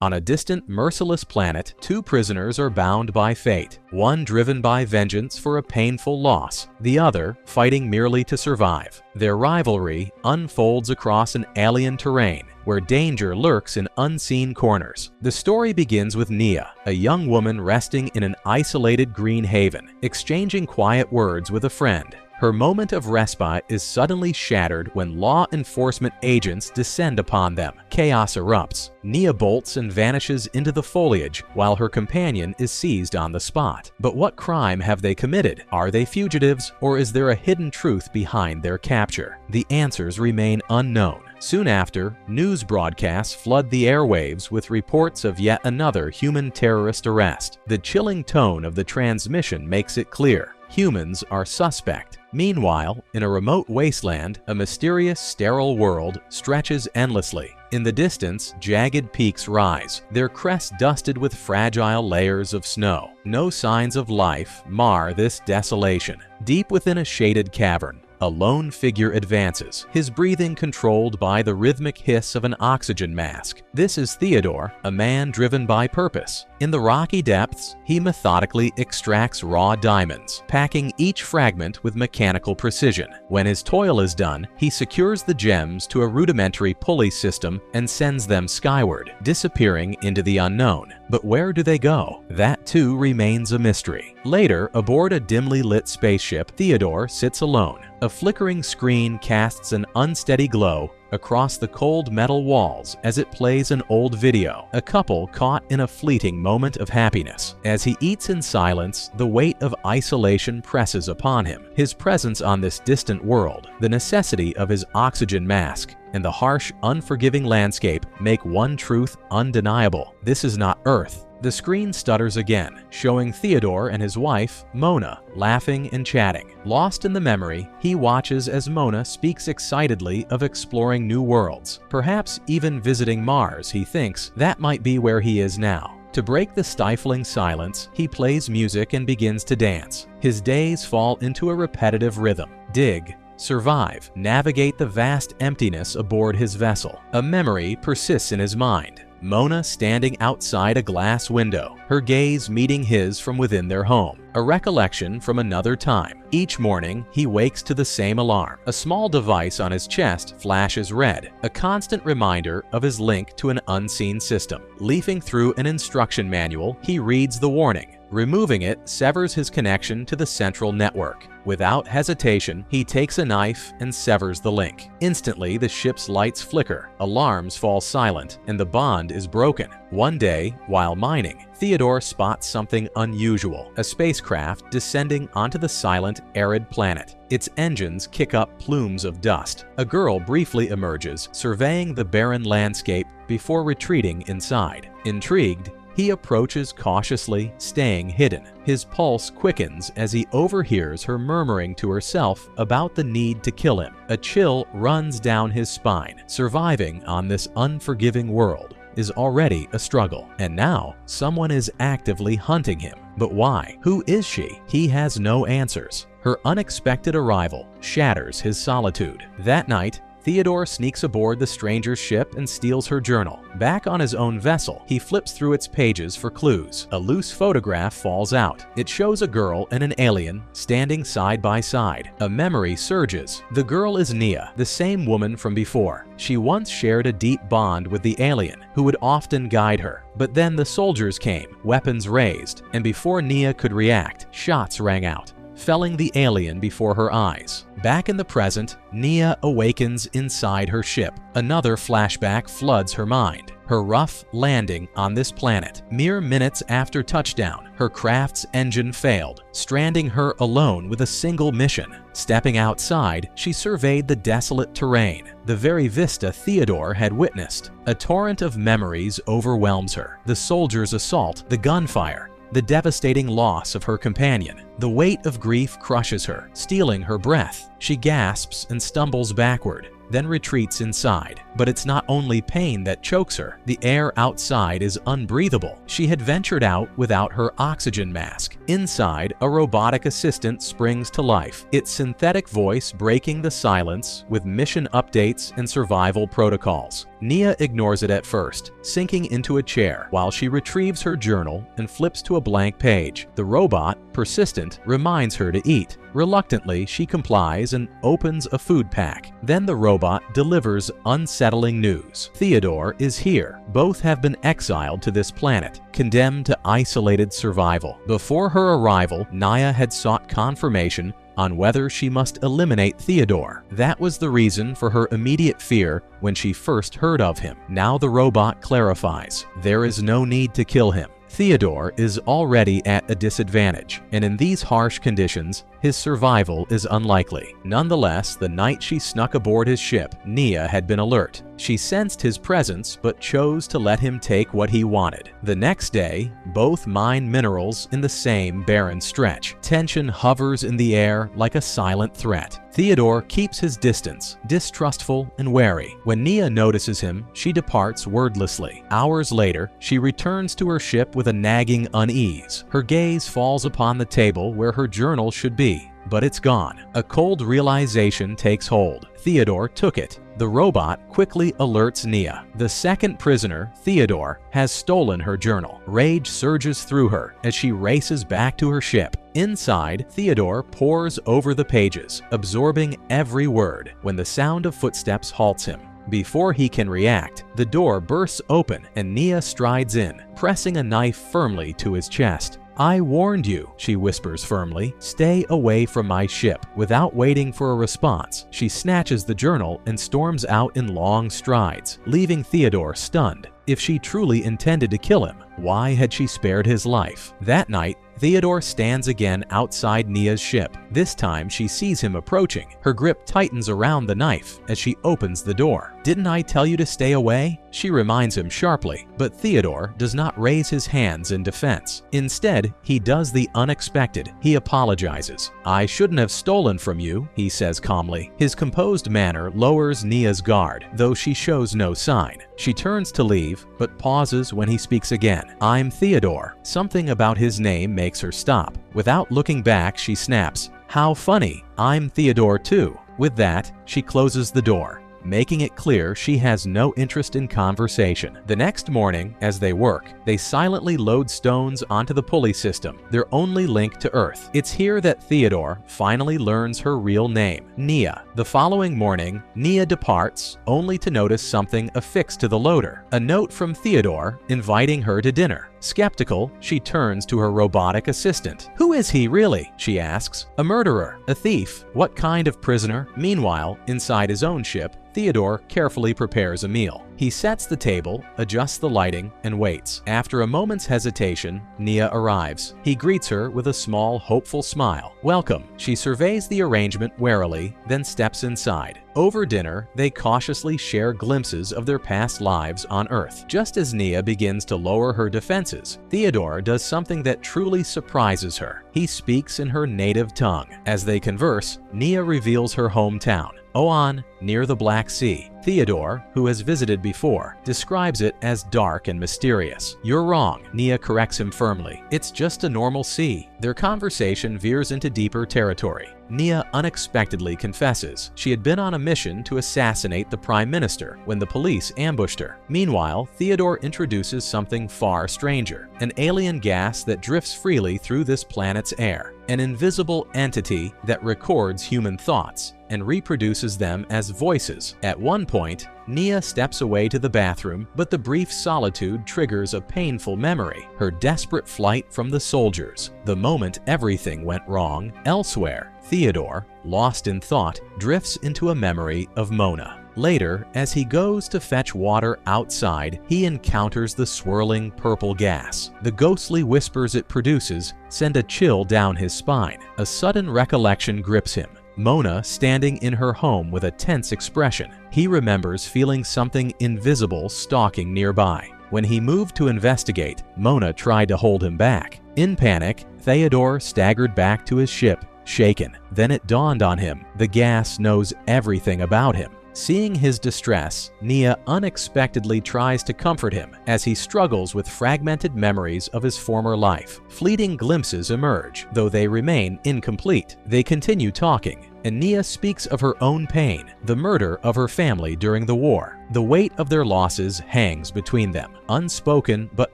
On a distant, merciless planet, two prisoners are bound by fate, one driven by vengeance for a painful loss, the other fighting merely to survive. Their rivalry unfolds across an alien terrain, where danger lurks in unseen corners. The story begins with Nia, a young woman resting in an isolated green haven, exchanging quiet words with a friend. Her moment of respite is suddenly shattered when law enforcement agents descend upon them. Chaos erupts. Nia bolts and vanishes into the foliage while her companion is seized on the spot. But what crime have they committed? Are they fugitives, or is there a hidden truth behind their capture? The answers remain unknown. Soon after, news broadcasts flood the airwaves with reports of yet another human terrorist arrest. The chilling tone of the transmission makes it clear: humans are suspect. Meanwhile, in a remote wasteland, a mysterious, sterile world stretches endlessly. In the distance, jagged peaks rise, their crests dusted with fragile layers of snow. No signs of life mar this desolation. Deep within a shaded cavern, a lone figure advances, his breathing controlled by the rhythmic hiss of an oxygen mask. This is Theodore, a man driven by purpose. In the rocky depths, he methodically extracts raw diamonds, packing each fragment with mechanical precision. When his toil is done, he secures the gems to a rudimentary pulley system and sends them skyward, disappearing into the unknown. But where do they go? That too remains a mystery. Later, aboard a dimly lit spaceship, Theodore sits alone. A flickering screen casts an unsteady glow across the cold metal walls as it plays an old video, a couple caught in a fleeting moment of happiness. As he eats in silence, the weight of isolation presses upon him. His presence on this distant world, the necessity of his oxygen mask, and the harsh, unforgiving landscape make one truth undeniable: this is not Earth. The screen stutters again, showing Theodore and his wife, Mona, laughing and chatting. Lost in the memory, he watches as Mona speaks excitedly of exploring new worlds, perhaps even visiting Mars. He thinks that might be where he is now. To break the stifling silence, he plays music and begins to dance. His days fall into a repetitive rhythm: dig, survive, navigate the vast emptiness aboard his vessel. A memory persists in his mind: Mona standing outside a glass window, her gaze meeting his from within their home. A recollection from another time. Each morning, he wakes to the same alarm. A small device on his chest flashes red, a constant reminder of his link to an unseen system. Leafing through an instruction manual, he reads the warning. Removing it severs his connection to the central network. Without hesitation, he takes a knife and severs the link. Instantly, the ship's lights flicker, alarms fall silent, and the bond is broken. One day, while mining, Theodore spots something unusual: a spacecraft descending onto the silent, arid planet. Its engines kick up plumes of dust. A girl briefly emerges, surveying the barren landscape before retreating inside. Intrigued, he approaches cautiously, staying hidden. His pulse quickens as he overhears her murmuring to herself about the need to kill him. A chill runs down his spine. Surviving on this unforgiving world is already a struggle, and now someone is actively hunting him. But why? Who is she? He has no answers. Her unexpected arrival shatters his solitude. That night, Theodore sneaks aboard the stranger's ship and steals her journal. Back on his own vessel, he flips through its pages for clues. A loose photograph falls out. It shows a girl and an alien standing side by side. A memory surges. The girl is Nia, the same woman from before. She once shared a deep bond with the alien, who would often guide her. But then the soldiers came, weapons raised, and before Nia could react, shots rang out, felling the alien before her eyes. Back in the present, Nia awakens inside her ship. Another flashback floods her mind. Her rough landing on this planet. Mere minutes after touchdown, her craft's engine failed, stranding her alone with a single mission. Stepping outside, she surveyed the desolate terrain, the very vista Theodore had witnessed. A torrent of memories overwhelms her. The soldiers' assault, the gunfire, the devastating loss of her companion. The weight of grief crushes her, stealing her breath. She gasps and stumbles backward, then retreats inside. But it's not only pain that chokes her. The air outside is unbreathable. She had ventured out without her oxygen mask. Inside, a robotic assistant springs to life, its synthetic voice breaking the silence with mission updates and survival protocols. Nia ignores it at first, sinking into a chair while she retrieves her journal and flips to a blank page. The robot, persistent, reminds her to eat. Reluctantly, she complies and opens a food pack. Then the robot delivers unsettling news. Theodore is here. Both have been exiled to this planet, condemned to isolated survival. Before her arrival, Nia had sought confirmation on whether she must eliminate Theodore. That was the reason for her immediate fear when she first heard of him. Now the robot clarifies, there is no need to kill him. Theodore is already at a disadvantage, and in these harsh conditions, his survival is unlikely. Nonetheless, the night she snuck aboard his ship, Nia had been alert. She sensed his presence but chose to let him take what he wanted. The next day, both mine minerals in the same barren stretch. Tension hovers in the air like a silent threat. Theodore keeps his distance, distrustful and wary. When Nia notices him, she departs wordlessly. Hours later, she returns to her ship with a nagging unease. Her gaze falls upon the table where her journal should be, but it's gone. A cold realization takes hold. Theodore took it. The robot quickly alerts Nia. The second prisoner, Theodore, has stolen her journal. Rage surges through her as she races back to her ship. Inside, Theodore pores over the pages, absorbing every word, when the sound of footsteps halts him. Before he can react, the door bursts open and Nia strides in, pressing a knife firmly to his chest. I warned you, she whispers firmly. Stay away from my ship. Without waiting for a response, she snatches the journal and storms out in long strides, leaving Theodore stunned. If she truly intended to kill him, why had she spared his life? That night, Theodore stands again outside Nia's ship. This time, she sees him approaching. Her grip tightens around the knife as she opens the door. Didn't I tell you to stay away? She reminds him sharply, but Theodore does not raise his hands in defense. Instead, he does the unexpected. He apologizes. I shouldn't have stolen from you, he says calmly. His composed manner lowers Nia's guard, though she shows no sign. She turns to leave, but pauses when he speaks again. I'm Theodore. Something about his name makes her stop. Without looking back, she snaps, how funny, I'm Theodore too. With that, she closes the door, making it clear she has no interest in conversation. The next morning, as they work, they silently load stones onto the pulley system, their only link to Earth. It's here that Theodore finally learns her real name, Nia. The following morning, Nia departs, only to notice something affixed to the loader, a note from Theodore inviting her to dinner. Skeptical, she turns to her robotic assistant. Who is he really? She asks. A murderer, a thief. What kind of prisoner? Meanwhile, inside his own ship, Theodore carefully prepares a meal. He sets the table, adjusts the lighting, and waits. After a moment's hesitation, Nia arrives. He greets her with a small, hopeful smile. Welcome. She surveys the arrangement warily, then steps inside. Over dinner, they cautiously share glimpses of their past lives on Earth. Just as Nia begins to lower her defenses, Theodore does something that truly surprises her. He speaks in her native tongue. As they converse, Nia reveals her hometown, Oan, near the Black Sea. Theodore, who has visited before, describes it as dark and mysterious. You're wrong, Nia corrects him firmly. It's just a normal sea. Their conversation veers into deeper territory. Nia unexpectedly confesses she had been on a mission to assassinate the Prime Minister when the police ambushed her. Meanwhile, Theodore introduces something far stranger, an alien gas that drifts freely through this planet's air, an invisible entity that records human thoughts and reproduces them as voices. At one point, Nia steps away to the bathroom, but the brief solitude triggers a painful memory, her desperate flight from the soldiers, the moment everything went wrong. Elsewhere, Theodore, lost in thought, drifts into a memory of Mona. Later, as he goes to fetch water outside, he encounters the swirling purple gas. The ghostly whispers it produces send a chill down his spine. A sudden recollection grips him. Mona standing in her home with a tense expression. He remembers feeling something invisible stalking nearby. When he moved to investigate, Mona tried to hold him back. In panic, Theodore staggered back to his ship, shaken. Then it dawned on him. The gas knows everything about him. Seeing his distress, Nia unexpectedly tries to comfort him as he struggles with fragmented memories of his former life. Fleeting glimpses emerge, though they remain incomplete. They continue talking, and Nia speaks of her own pain, the murder of her family during the war. The weight of their losses hangs between them, unspoken but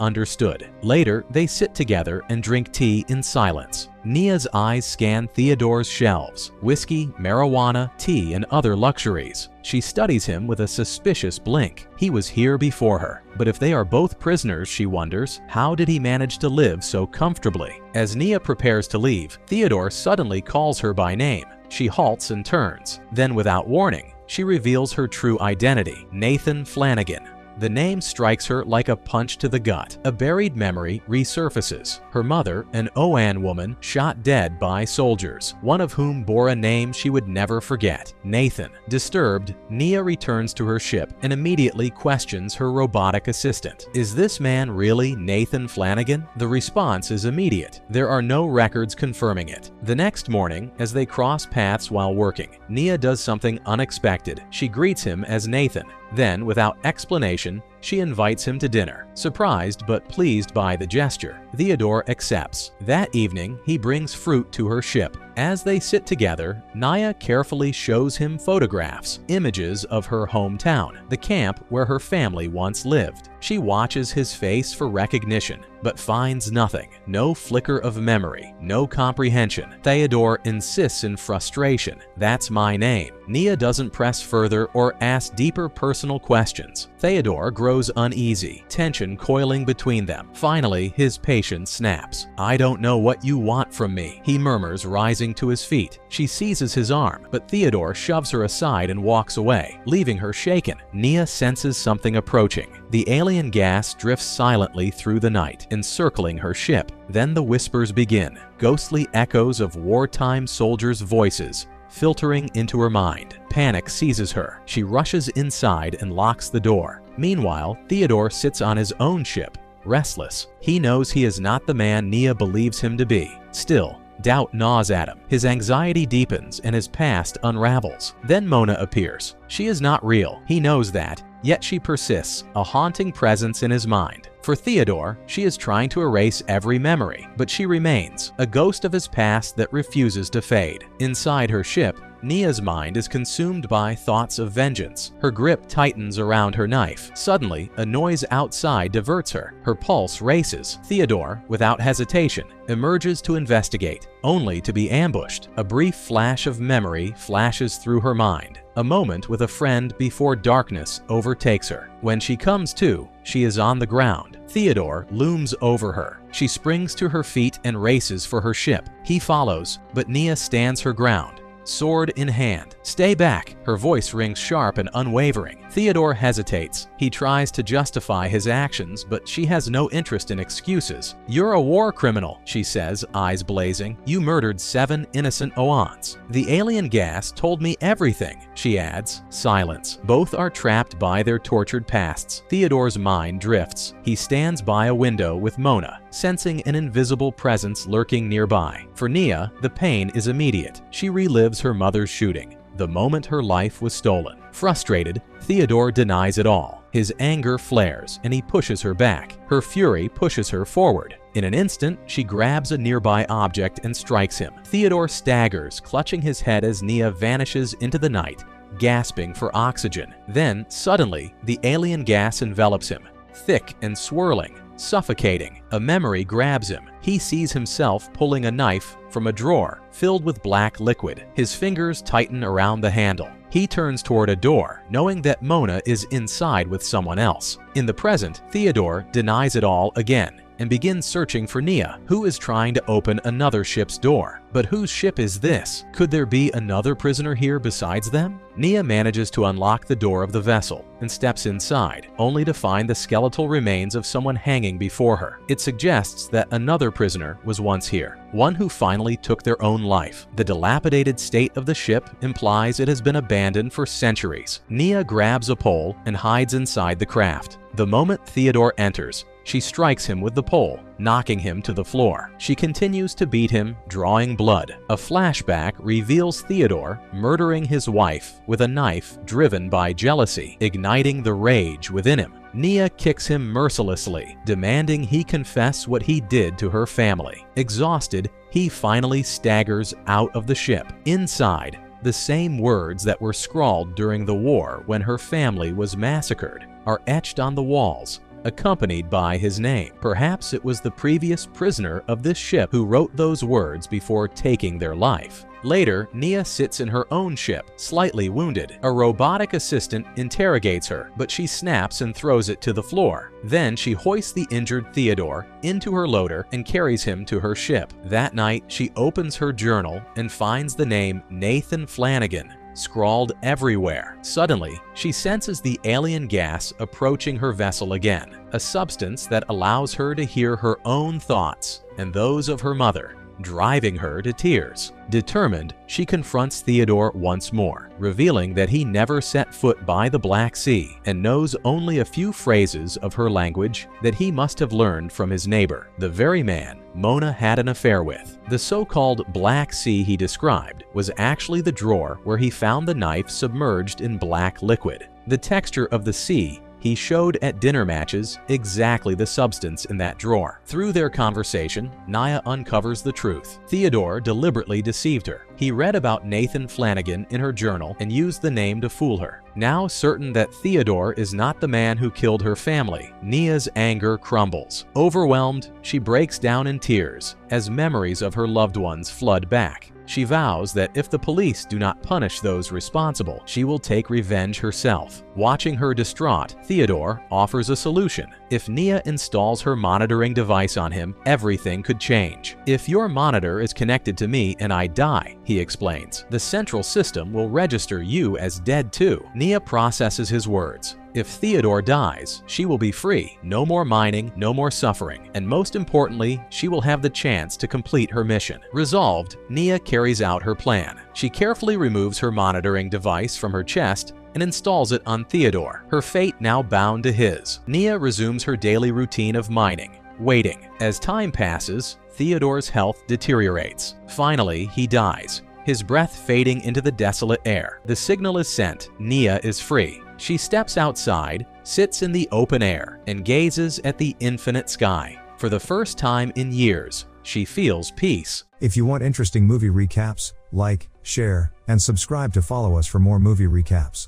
understood. Later, they sit together and drink tea in silence. Nia's eyes scan Theodore's shelves: whiskey, marijuana, tea, and other luxuries. She studies him with a suspicious blink. He was here before her. But if they are both prisoners, she wonders, how did he manage to live so comfortably? As Nia prepares to leave, Theodore suddenly calls her by name. She halts and turns. Then, without warning, she reveals her true identity: Nathan Flanagan. The name strikes her like a punch to the gut. A buried memory resurfaces. Her mother, an Oan woman, shot dead by soldiers, one of whom bore a name she would never forget: Nathan. Disturbed, Nia returns to her ship and immediately questions her robotic assistant. Is this man really Nathan Flanagan? The response is immediate. There are no records confirming it. The next morning, as they cross paths while working, Nia does something unexpected. She greets him as Nathan. Then, without explanation, she invites him to dinner. Surprised but pleased by the gesture, Theodore accepts. That evening, he brings fruit to her ship. As they sit together, Nia carefully shows him photographs, images of her hometown, the camp where her family once lived. She watches his face for recognition, but finds nothing. No flicker of memory, no comprehension. Theodore insists in frustration. That's my name. Nia doesn't press further or ask deeper personal questions. Theodore grows uneasy, tension coiling between them. Finally, his patience snaps. I don't know what you want from me, he murmurs, rising to his feet. She seizes his arm, but Theodore shoves her aside and walks away, leaving her shaken. Nia senses something approaching. The alien gas drifts silently through the night, encircling her ship. Then the whispers begin, ghostly echoes of wartime soldiers' voices filtering into her mind. Panic seizes her. She rushes inside and locks the door. Meanwhile, Theodore sits on his own ship, restless. He knows he is not the man Nia believes him to be. Still, doubt gnaws at him. His anxiety deepens and his past unravels. Then Mona appears. She is not real. He knows that, yet she persists, a haunting presence in his mind. For Theodore, she is trying to erase every memory, but she remains, a ghost of his past that refuses to fade. Inside her ship, Nia's mind is consumed by thoughts of vengeance. Her grip tightens around her knife. Suddenly, a noise outside diverts her. Her pulse races. Theodore, without hesitation, emerges to investigate, only to be ambushed. A brief flash of memory flashes through her mind. A moment with a friend before darkness overtakes her. When she comes to, she is on the ground. Theodore looms over her. She springs to her feet and races for her ship. He follows, but Nia stands her ground, sword in hand. Stay back! Her voice rings sharp and unwavering. Theodore hesitates. He tries to justify his actions, but she has no interest in excuses. You're a war criminal, she says, eyes blazing. You murdered 7 innocent Oans. The alien gas told me everything, she adds. Silence. Both are trapped by their tortured pasts. Theodore's mind drifts. He stands by a window with Mona, sensing an invisible presence lurking nearby. For Nia, the pain is immediate. She relives her mother's shooting, the moment her life was stolen. Frustrated, Theodore denies it all. His anger flares, and he pushes her back. Her fury pushes her forward. In an instant, she grabs a nearby object and strikes him. Theodore staggers, clutching his head as Nia vanishes into the night, gasping for oxygen. Then, suddenly, the alien gas envelops him, thick and swirling, suffocating. A memory grabs him. He sees himself pulling a knife from a drawer filled with black liquid. His fingers tighten around the handle. He turns toward a door, knowing that Mona is inside with someone else. In the present, Theodore denies it all again and begins searching for Nia, who is trying to open another ship's door. But whose ship is this? Could there be another prisoner here besides them? Nia manages to unlock the door of the vessel and steps inside, only to find the skeletal remains of someone hanging before her. It suggests that another prisoner was once here, one who finally took their own life. The dilapidated state of the ship implies it has been abandoned for centuries. Nia grabs a pole and hides inside the craft. The moment Theodore enters, She strikes him with the pole, knocking him to the floor. She continues to beat him, drawing blood. A flashback reveals Theodore murdering his wife with a knife driven by jealousy, igniting the rage within him. Nia kicks him mercilessly, demanding he confess what he did to her family. Exhausted, he finally staggers out of the ship. Inside, the same words that were scrawled during the war when her family was massacred are etched on the walls, accompanied by his name. Perhaps it was the previous prisoner of this ship who wrote those words before taking their life. Later, Nia sits in her own ship, slightly wounded. A robotic assistant interrogates her, but she snaps and throws it to the floor. Then she hoists the injured Theodore into her loader and carries him to her ship. That night, she opens her journal and finds the name Nathan Flanagan scrawled everywhere. Suddenly, she senses the alien gas approaching her vessel again, a substance that allows her to hear her own thoughts and those of her mother, driving her to tears. Determined, she confronts Theodore once more, revealing that he never set foot by the Black Sea and knows only a few phrases of her language that he must have learned from his neighbor, the very man Mona had an affair with. The so-called Black Sea he described was actually the drawer where he found the knife submerged in black liquid. The texture of the sea he showed at dinner matches exactly the substance in that drawer. Through their conversation, Nia uncovers the truth. Theodore deliberately deceived her. He read about Nathan Flanagan in her journal and used the name to fool her. Now certain that Theodore is not the man who killed her family, Nia's anger crumbles. Overwhelmed, she breaks down in tears as memories of her loved ones flood back. She vows that if the police do not punish those responsible, she will take revenge herself. Watching her distraught, Theodore offers a solution. If Nia installs her monitoring device on him, everything could change. "If your monitor is connected to me and I die," he explains, "the central system will register you as dead too." Nia processes his words. If Theodore dies, she will be free. No more mining, no more suffering, and most importantly, she will have the chance to complete her mission. Resolved, Nia carries out her plan. She carefully removes her monitoring device from her chest and installs it on Theodore, her fate now bound to his. Nia resumes her daily routine of mining, waiting. As time passes, Theodore's health deteriorates. Finally, he dies, his breath fading into the desolate air. The signal is sent. Nia is free. She steps outside, sits in the open air, and gazes at the infinite sky. For the first time in years, she feels peace. If you want interesting movie recaps, like, share, and subscribe to follow us for more movie recaps.